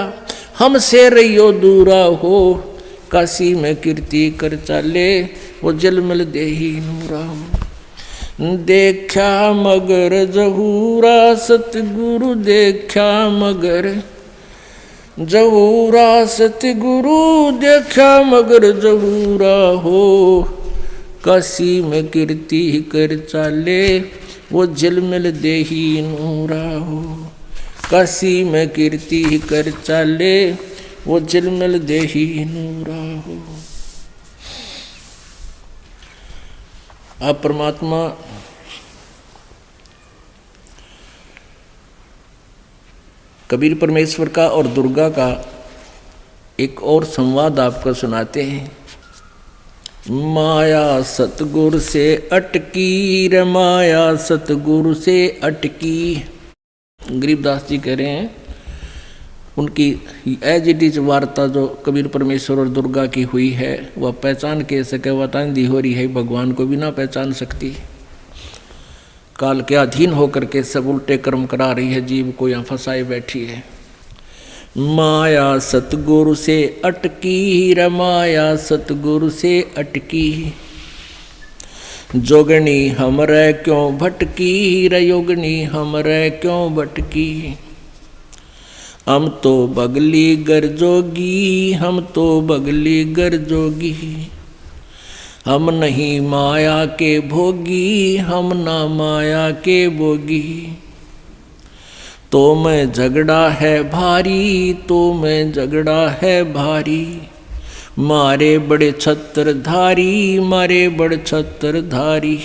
हमसे रहियो दूरा हो, काशी में कीर्ति कर चाले, वो झिलमिल देही नूरा हो। देखा मगर जहूरा सतगुरु, देखा मगर जहूरा सतगुरु, देखा मगर जहूरा हो, काशी में कीर्ति कर चाले, वो झिलमिल देही नूरा हो, काशी में कीर्ति कर चाले, वो झिलमिल देही नूरा हो। आप परमात्मा कबीर परमेश्वर का और दुर्गा का एक और संवाद आपको सुनाते हैं। माया सतगुरु से अटकी रे, माया सतगुरु से अटकी। गरीबदास जी कह रहे हैं, उनकी एज इट इज वार्ता जो कबीर परमेश्वर और दुर्गा की हुई है, वह पहचान के सके वतांदी हो रही है, भगवान को भी ना पहचान सकती। काल के अधीन होकर के सब उल्टे कर्म करा रही है, जीव को यहाँ फंसाए बैठी है। माया सतगुरु से अटकी रे, माया सतगुरु से अटकी, जोगनी हमरे क्यों भटकी रे, योगनी हमरे क्यों भटकी, हम तो बगली गर जोगी, हम तो बगली गर जोगी, हम नहीं माया के भोगी, हम ना माया के भोगी, तो मैं झगड़ा है भारी, तो मैं झगड़ा है भारी, मारे बड़े छत्र धारी, मारे बड़े छत्र धारी।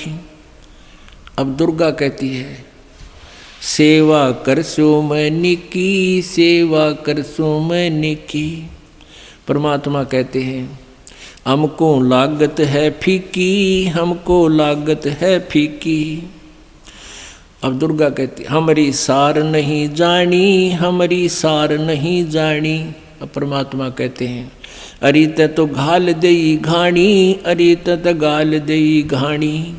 अब दुर्गा कहती है, सेवा करसो मैं निकी, सेवा करसो मैं निकी। परमात्मा कहते हैं, हमको लागत है फीकी, हमको लागत है फीकी। अब दुर्गा कहती, हमारी सार नहीं जानी, हमारी सार नहीं जानी। अब परमात्मा कहते हैं, अरे तो घाल देई घाणी, अरे तो गाल देई घाणी,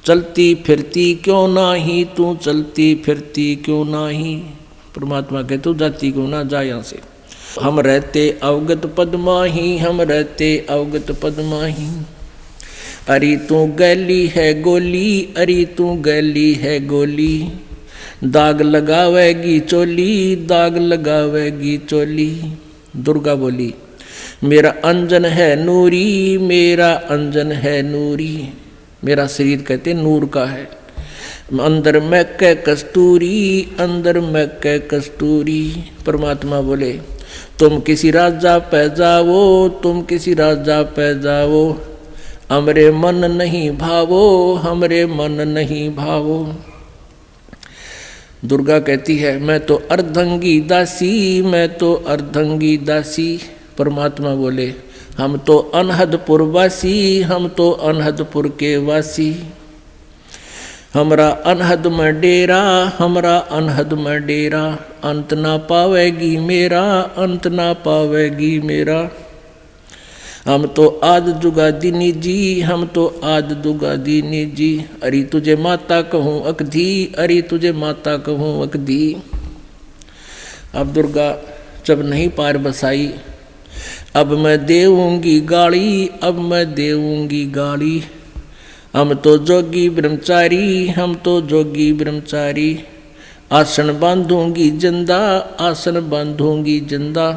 चलती फिरती क्यों नाही तू, चलती फिरती क्यों नाही। परमात्मा कहते, तू जाती क्यों ना, जा यहाँ से। हम रहते अवगत पद माही, हम रहते अवगत पद माही, अरे तू गैली है गोली, अरे तू गैली है गोली, दाग लगावेगी चोली, दाग लगावेगी चोली। दुर्गा बोली, मेरा अंजन है नूरी, मेरा अंजन है नूरी। मेरा शरीर कहते नूर का है, अंदर मैं कै कस्तूरी, अंदर मैं कै कस्तूरी। परमात्मा बोले, तुम किसी राजा पे जाओ, तुम किसी राजा पे जाओ, हमरे मन नहीं भावो, हमरे मन नहीं भावो। दुर्गा कहती है, मैं तो अर्धंगी दासी, मैं तो अर्धंगी दासी। परमात्मा बोले, हम तो अनहदपुर वासी, हम तो अनहदपुर के वासी, हमरा अनहद में डेरा, हमरा अनहद में डेरा, अंत ना पावेगी मेरा, अंत ना पावेगी मेरा। हम तो आद जुगादिनी जी, हम तो आद जुगादिनी जी, अरे तुझे माता कहूँ अकधी, अरे तुझे माता कहूँ अकधी। अब दुर्गा जब नहीं पार बसाई, अब मैं देऊंगी गाली, अब मैं देऊंगी गाली, हम तो जोगी ब्रह्मचारी, हम तो जोगी ब्रह्मचारी, आसन बांधूंगी जिंदा, आसन बांधूंगी जिंदा,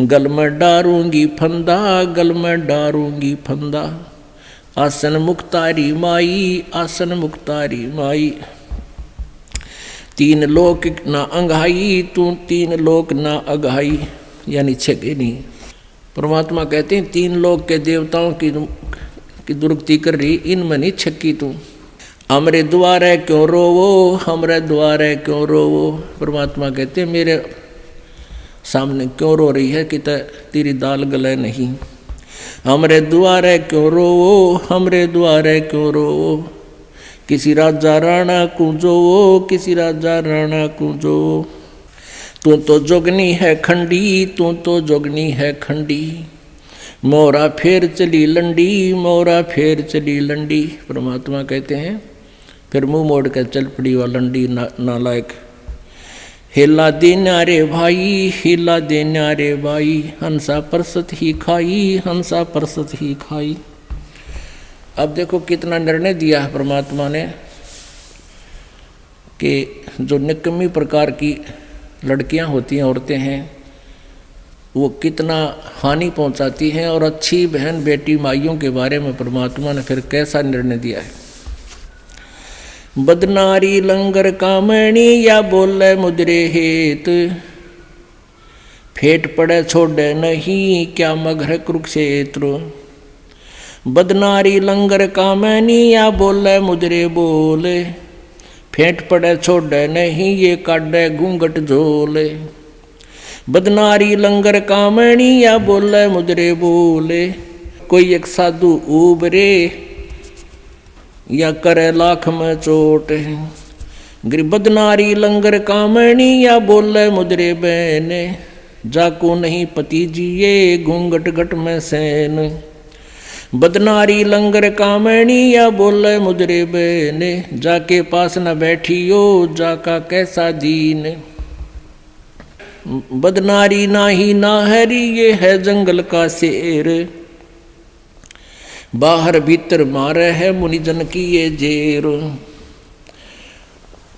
गल में डारूंगी फंदा, गल में डारूंगी फंदा, आसन मुक्तारी माई, आसन मुक्तारी माई। तीन लोक ना अंगाई, तू तीन लोक ना अघाई, यानी छेगे नहीं। परमात्मा कहते हैं, तीन लोक के देवताओं की दुर्गति कर रही, इनमें नहीं छक्की तू। हमरे द्वारे क्यों रोवो, हमरे द्वारे क्यों रोवो। परमात्मा कहते हैं मेरे सामने क्यों रो रही है कि तेरी दाल गले नहीं। हमरे द्वारे क्यों रोवो, हमरे द्वारे क्यों रोवो। किसी राजा राणा कूंजो, किसी राजा राणा कूंजो। तू तो जोगनी है खंडी, तू तो जोगनी है खंडी। मोरा फेर चली लंडी, मोरा फेर चली लंडी। परमात्मा कहते हैं फिर मुंह मोड़ कर चल पड़ी वह लंडी नालायक। हिला देना रे भाई, हिला देना रे भाई। हंसा परसत ही खाई, हंसा परसत ही खाई। अब देखो कितना निर्णय दिया है परमात्मा ने कि जो निकम्मी प्रकार की लड़कियां होती हैं, औरतें हैं, वो कितना हानि पहुंचाती हैं। और अच्छी बहन बेटी माइयों के बारे में परमात्मा ने फिर कैसा निर्णय दिया है। बदनारी लंगर कामणी या बोले मुद्रे हेत। फेट पड़े छोड़े नहीं क्या मगर कुरुक्षेत्र। बदनारी लंगर कामनी या बोले मुद्रे बोले। फेंट पड़े छोड़े नहीं ये काटे घूंघट झोले। बदनारी लंगर कामणी या बोले मुद्रे बोले। कोई एक साधु उबरे या करे लाख में चोट। बदनारी लंगर कामणी या बोले मुद्रे बहने। जाको नहीं पति जिए घूंघट घट में सैन। बदनारी लंगर कामणी या बोले मुद्रे बहने। जाके पास न बैठियो जाका कैसा दीन। बदनारी नाही ना हरी ये है जंगल का शेर। बाहर भीतर मारे है मुनिजन की ये जेर।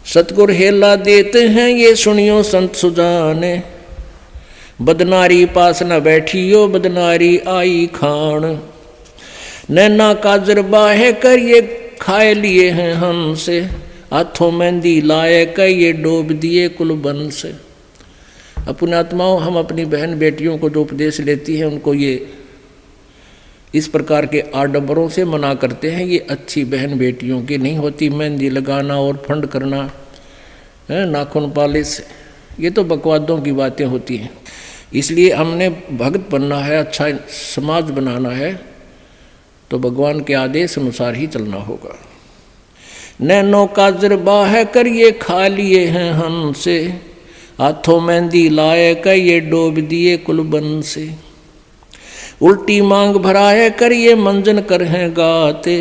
सतगुर हेला देते हैं ये सुनियो संत सुजाने। बदनारी पास न बैठियो बदनारी आई खान। नैना काजर बाहे कर ये खाए लिए हैं हमसे। हाथों मेहंदी लाए कर ये डोब दिए कुलबन से। अपने आत्माओं हम अपनी बहन बेटियों को जो उपदेश लेती हैं उनको ये इस प्रकार के आडंबरों से मना करते हैं। ये अच्छी बहन बेटियों की नहीं होती। मेहंदी लगाना और फंड करना, नाखून पालिश, ये तो बकवादों की बातें होती हैं। इसलिए हमने भक्त बनना है, अच्छा समाज बनाना है तो भगवान के आदेश अनुसार ही चलना होगा। नैनो काजर बाह कर ये खा लिए हैं हमसे। हाथों मेहंदी लाए कर ये डोब दिए कुलबन से। उल्टी मांग भराए कर ये मंजन कर हैं गाते।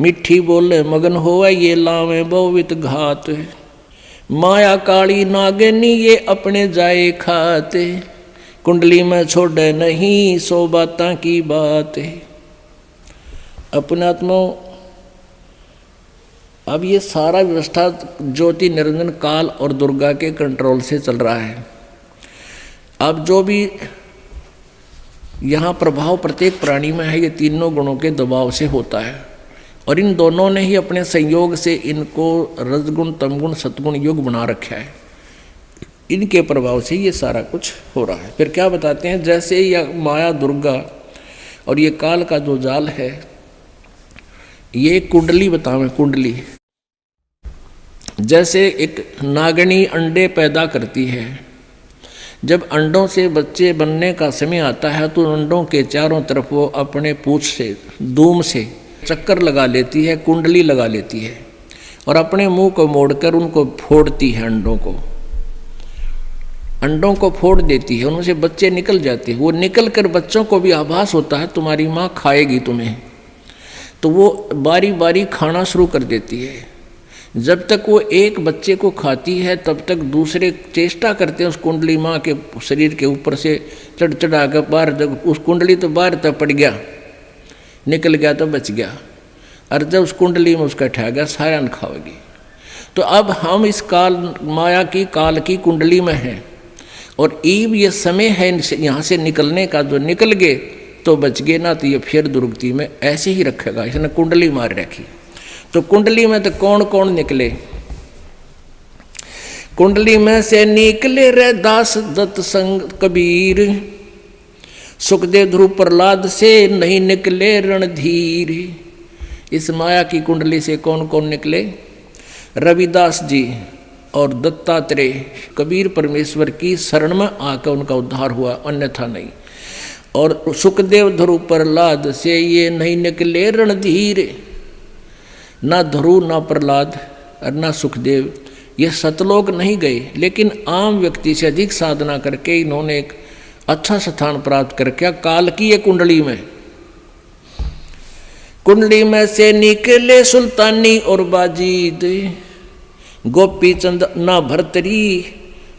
मिठी बोले मगन होए ये लावे बहुवित घात। माया काली नागनी ये अपने जाए खाते। कुंडली में छोड़े नहीं सो बातां की बात। अपने आत्माओं अब ये सारा व्यवस्था ज्योति निरंजन काल और दुर्गा के कंट्रोल से चल रहा है। अब जो भी यहाँ प्रभाव प्रत्येक प्राणी में है ये तीनों गुणों के दबाव से होता है। और इन दोनों ने ही अपने संयोग से इनको रजगुण तमगुण सतगुण युग बना रखा है। इनके प्रभाव से ये सारा कुछ हो रहा है। फिर क्या बताते हैं, जैसे यह माया दुर्गा और ये काल का जो जाल है, ये कुंडली बतावें। कुंडली जैसे एक नागनी अंडे पैदा करती है। जब अंडों से बच्चे बनने का समय आता है तो अंडों के चारों तरफ वो अपने पूंछ से दूम से चक्कर लगा लेती है, कुंडली लगा लेती है और अपने मुंह को मोड़कर उनको फोड़ती है। अंडों को फोड़ देती है, उनसे बच्चे निकल जाते हैं। वो निकल कर बच्चों को भी आभास होता है तुम्हारी माँ खाएगी तुम्हें, तो वो बारी बारी खाना शुरू कर देती है। जब तक वो एक बच्चे को खाती है तब तक दूसरे चेष्टा करते हैं उस कुंडली माँ के शरीर के ऊपर से चढ़ चढ़ा कर बाहर। जब उस कुंडली तो बाहर तक पड़ गया, निकल गया तो बच गया, और जब उस कुंडली में उसका ठा गया सारा न खाओगी। तो अब हम इस काल माया की काल की कुंडली में हैं और ईब ये समय है यहाँ से निकलने का। जो निकल गए तो बच गए, ना तो ये फिर दुर्गति में ऐसे ही रखेगा। इसने कुंडली मार रखी। तो कुंडली में तो कौन कौन निकले? कुंडली में से निकले रे दास दत्त संग कबीर। सुखदेव ध्रुव प्रहलाद से नहीं निकले रणधीर। इस माया की कुंडली से कौन कौन निकले? रविदास जी और दत्तात्रेय कबीर परमेश्वर की शरण में आकर उनका उद्धार हुआ, अन्यथा नहीं। और सुखदेव ध्रुव प्रहलाद से ये नहीं निकले रणधीर, ना ध्रुव ना प्रहलाद और ना सुखदेव, ये सतलोक नहीं गए, लेकिन आम व्यक्ति से अधिक साधना करके इन्होंने एक अच्छा स्थान प्राप्त करके काल की ये कुंडली में से निकले सुल्तानी और बाजीद, गोपी चंद ना भरतरी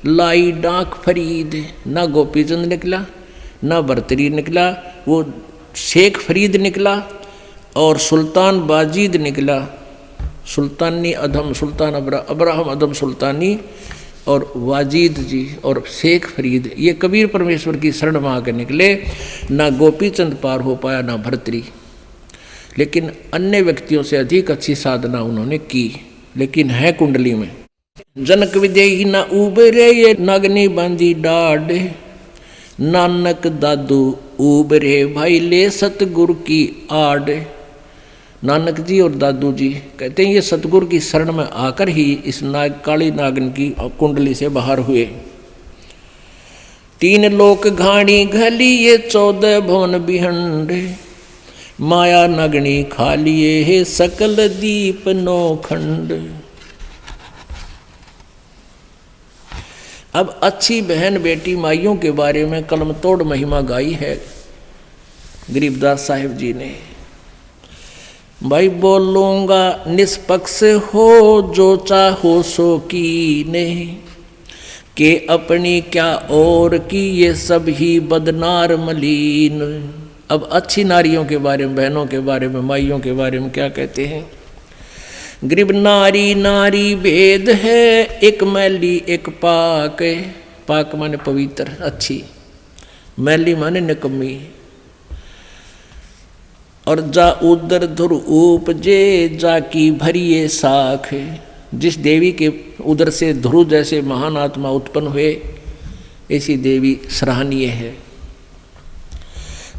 लाई डाक फरीद। ना गोपी चंद निकला ना भरतरी निकला, वो शेख फरीद निकला और सुल्तान बाजीद निकला। सुल्तानी अधम सुल्तान अब्राहम अधम सुल्तानी और वाजीद जी और शेख फरीद, ये कबीर परमेश्वर की शरण में आकर निकले। ना गोपी चंद पार हो पाया ना भरतरी, लेकिन अन्य व्यक्तियों से अधिक अच्छी साधना उन्होंने की, लेकिन है कुंडली में। जनक विदेही ना उबरे ये नागनी बांधी डाढ़, नानक दादू उबरे भाई ले सतगुरु की आड़। नानक जी और दादू जी कहते हैं ये सतगुरु की शरण में आकर ही इस काली नागन की कुंडली से बाहर हुए। 3 लोक घाणी घली ये 14 भवन बिहंड, माया नगनी खा लिए है सकल दीप नौखंड। अब अच्छी बहन बेटी माइयों के बारे में कलम तोड़ महिमा गाई है गरीबदास साहिब जी ने। भाई बोलूंगा निष्पक्ष हो जो चाहो सो कीने, के अपनी क्या और की ये सब ही बदनार मलीन। अब अच्छी नारियों के बारे में, बहनों के बारे में, माइयों के बारे में क्या कहते हैं? गरीब नारी नारी भेद है, एक मैली एक पाक। पाक माने पवित्र अच्छी, मैली माने निकम्मी। और जा उदर धुर उपजे जाकी भरिए साख। जिस देवी के उदर से ध्रुव जैसे महान आत्मा उत्पन्न हुए, ऐसी देवी सराहनीय है।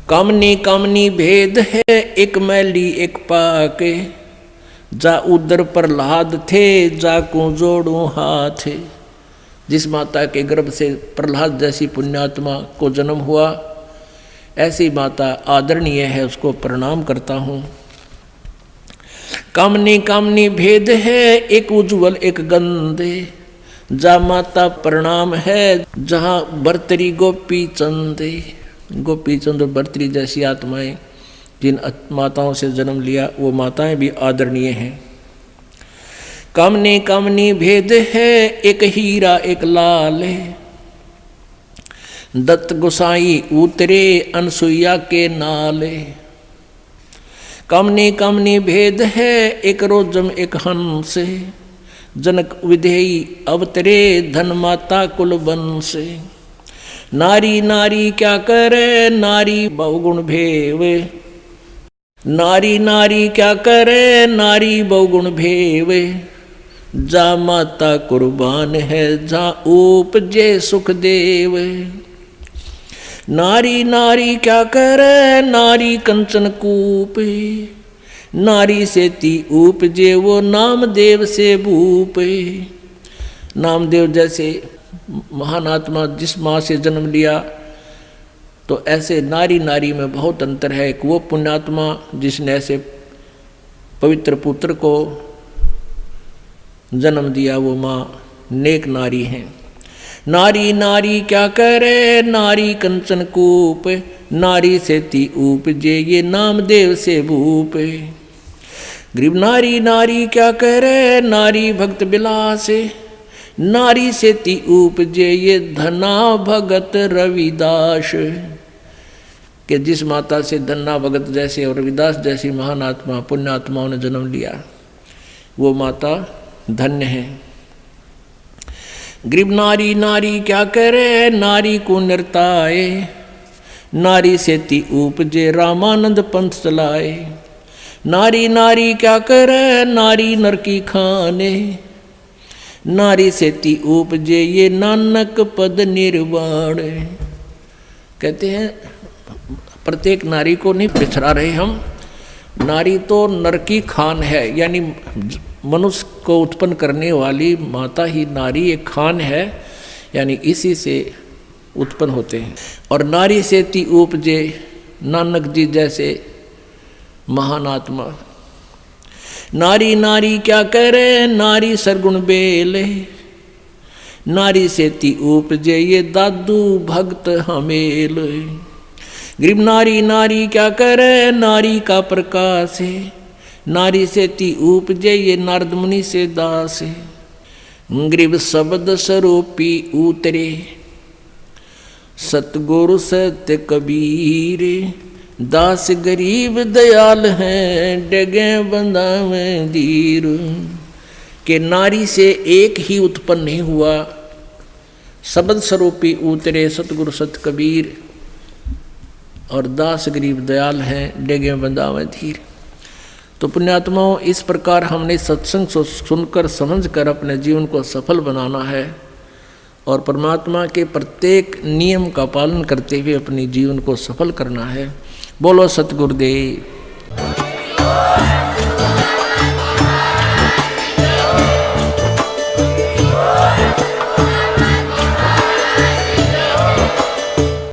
कामनी कामनी भेद है, एक मैली एक पाक। जा उदर प्रहलाद थे, जाकू जोड़ू हाथ। जिस माता के गर्भ से प्रहलाद जैसी पुण्यात्मा को जन्म हुआ, ऐसी माता आदरणीय है, उसको प्रणाम करता हूँ। कामनी कामनी भेद है, एक उज्ज्वल एक गंदे। जा माता प्रणाम है, जहाँ बर्तरी गोपी चंदे। गोपी चंद और बर्तरी जैसी आत्माएं जिन माताओं से जन्म लिया, वो माताएं भी आदरणीय हैं। कामनी कामनी भेद है, एक हीरा एक लाल। दत्त गोसाई उतरे अनसुईया के नाले। कामनी कामनी भेद है, एक रोजम एक हंस। जनक विधेयी अवतरे, धन माता कुल वंश। नारी नारी क्या करे, नारी बहुगुण भेव। नारी नारी क्या करे, नारी बहुगुण भेव। जा माता कुर्बान है, जा उपजे सुखदेव। नारी नारी क्या करे, नारी कंचन कूप। नारी से ती उपजे, वो नामदेव से भूप। नामदेव जैसे महान आत्मा जिस माँ से जन्म लिया, तो ऐसे नारी नारी में बहुत अंतर है। एक वो पुण्यात्मा जिसने ऐसे पवित्र पुत्र को जन्म दिया, वो माँ नेक नारी हैं। नारी नारी क्या करे, नारी कंचन कूप। नारी से ती उपजे, ये नामदेव से भूप। गरीब नारी नारी क्या करे, नारी भक्त बिलास। नारी से ती उपजे, ये धना भगत रविदास। कि जिस माता से धन्ना भगत जैसे और रविदास जैसी महान आत्मा पुण्यात्माओं ने जन्म लिया, वो माता धन्य है। गरीब नारी नारी क्या करे, नारी को नृताए। नारी से ती उपजे, रामानंद पंथ चलाए। नारी नारी क्या करे, नारी नर की खाने। नारी से ती उपजे, ये नानक पद निर्वाण। कहते हैं प्रत्येक नारी को नहीं पिछड़ा रहे हम, नारी तो नर की खान है, यानी मनुष्य को उत्पन्न करने वाली माता ही नारी एक खान है, यानी इसी से उत्पन्न होते हैं। और नारी से ती उपजे नानक जी जैसे महान आत्मा। नारी नारी क्या करे नारी सरगुण बेले, नारी से ती उपजे ये दादू भक्त हमेल। गरीब नारी नारी क्या करे नारी का प्रकाश है, नारी से ती उपजे ये नारद मुनि से दास है। गरीब शब्द स्वरूपी उतरे सतगुरु सत्य कबीर, दास गरीब दयाल हैं डगे बंदा में धीर। के नारी से एक ही उत्पन्न नहीं हुआ, शब्द स्वरूपी उतरे सतगुरु सत्य कबीर, और दास गरीब दयाल हैं डगे बंदा में धीर। तो पुण्यात्माओं, इस प्रकार हमने सत्संग सुनकर समझकर अपने जीवन को सफल बनाना है और परमात्मा के प्रत्येक नियम का पालन करते हुए अपने जीवन को सफल करना है। बोलो सतगुरुदेव।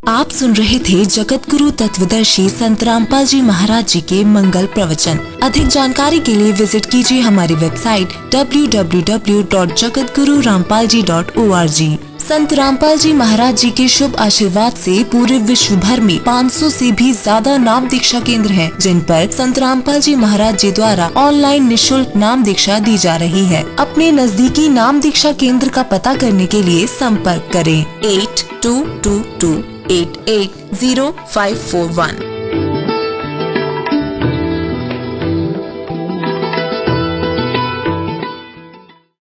आप सुन रहे थे जगत गुरु तत्वदर्शी संत रामपाल जी महाराज जी के मंगल प्रवचन। अधिक जानकारी के लिए विजिट कीजिए हमारी वेबसाइट www.jagatgururampalji.org। संत रामपाल जी महाराज जी के शुभ आशीर्वाद से पूरे विश्व भर में 500 से भी ज्यादा नाम दीक्षा केंद्र हैं, जिन पर संत रामपाल जी महाराज जी द्वारा ऑनलाइन निशुल्क नाम दीक्षा दी जा रही है। अपने नजदीकी नाम दीक्षा केंद्र का पता करने के लिए संपर्क करें 8222880541।